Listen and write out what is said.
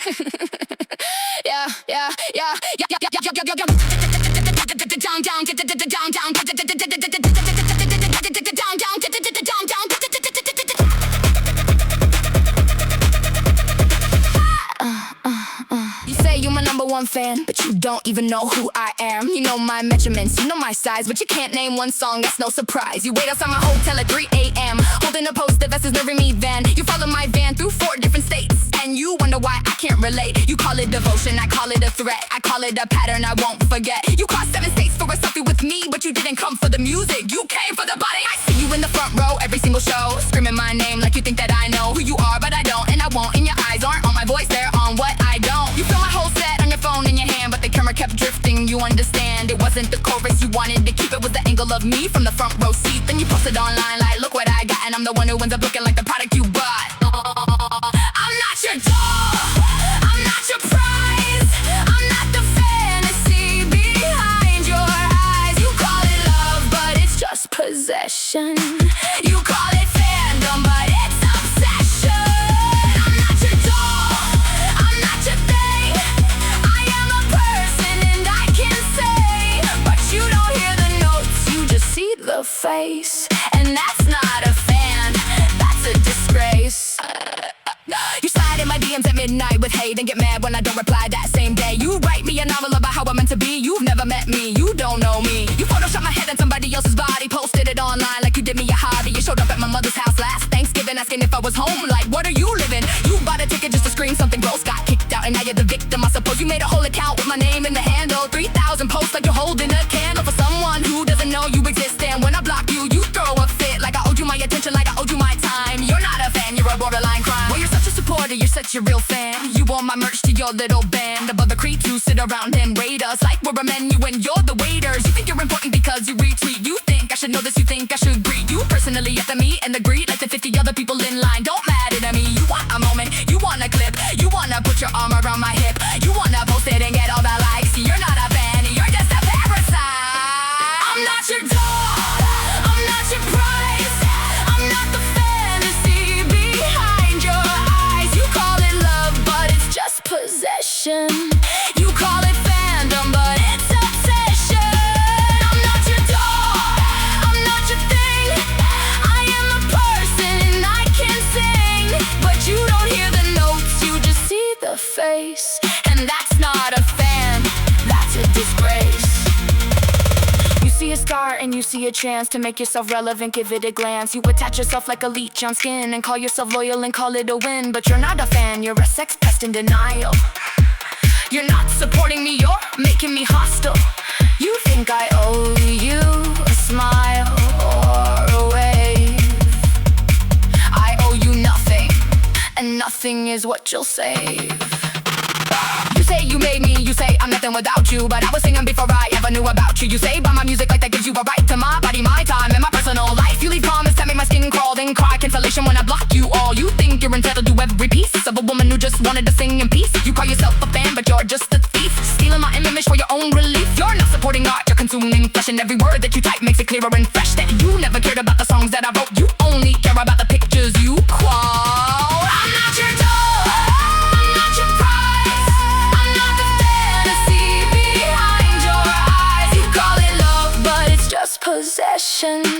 Yeah, yeah, yeah, yeah, yeah, yeah, yeah, yeah, down, down, down, down, down, You say you're my #1 fan, but you don't even know who I am. You know my measurements, you know my size, but you can't name one song, that's no surprise. You wait outside my hotel at 3 a.m. holding a poster that says marry me then. You follow my van through 4 different states, and you wonder why I can't relate. You call it devotion, I call it a threat, I call it a pattern I won't forget. You crossed 7 states for a selfie with me, but you didn't come for the music, you came for the body. I see you in the front row every single show, screaming my name like you think that I know who you are, but I don't, and I won't. And your eyes aren't on my voice, they're on what I don't. You feel my whole set on your phone in your hand, but the camera kept drifting, you understand. It wasn't the chorus you wanted to keep, it was the angle of me from the front row seat. Then you posted online like, look what I got, and I'm the one who ends up looking like the product you bought. I'm not your doll, I'm not your prize, I'm not the fantasy behind your eyes. You call it love, but it's just possession. You call it fandom, but it's obsession. I'm not your doll, I'm not your thing, I am a person and I can say, but you don't hear the notes, you just see the face. And that's not a fan, that's a disgrace. You slide in my DMs at midnight with hate and get mad when I don't reply that same day. You write me a novel about how I'm meant to be. You've never met me, you don't know me. You photoshopped my head on somebody else's body, posted it online like you did me a hobby. You showed up at my mother's house last Thanksgiving asking if I was home, like what are you living? You bought a ticket just to scream something gross, got kicked out and now you're the victim. I suppose you made a whole account with my name in the handle, 3,000 posts like you're holding a candle for someone who doesn't know you exist. And when I block you, you throw a fit like I owed you my attention, like I owed you my time. You're not a fan, you're a borderline crime. Well, you're such a supporter, you're such a real fan. You want my merch to your little band of other creeps who sit around and rate us like we're a menu and you're the waiters. You think you're important because you retweet. You think I should know this, you think I should greet you personally after me and the greet like the 50 other people in line. Don't matter to me. You want a moment, you want a clip, you wanna put your arm around my hip, you wanna post it and get all the likes. You're not a fan, you're just a parasite. I'm not your doll, I'm not your prize, I'm not the fantasy behind your eyes. You call it love, but it's just possession. You call it fandom, but it's obsession. I'm not your doll, I'm not your thing, I am a person and I can sing, but you don't hear the notes, you just see the face. And that's not a fan, that's a disgrace. You see a scar and you see a chance to make yourself relevant, give it a glance. You attach yourself like a leech on skin and call yourself loyal and call it a win. But you're not a fan, you're a sex pest in denial. You're not supporting me, you're making me hostile. You think I owe you a smile or a wave. I owe you nothing, and nothing is what you'll save. You say you made me, you say I'm nothing without you, but I was singing before I ever knew about you. You say buy my music like that gives you a right to my body, my time, and my personal life. You leave comments that make my skin crawl, then cry cancellation when I block you all. You think you're entitled to every piece of a woman who just wanted to sing in peace. You call yourself a fan, but you're just a thief, stealing my image for your own relief. You're not supporting art, you're consuming flesh, and every word that you type makes it clearer and fresh that you never cared about the songs that I wrote. You only care about the pictures you quote. I'm not your doll, I'm not your prize, I'm not the fantasy behind your eyes. You call it love, but it's just possession.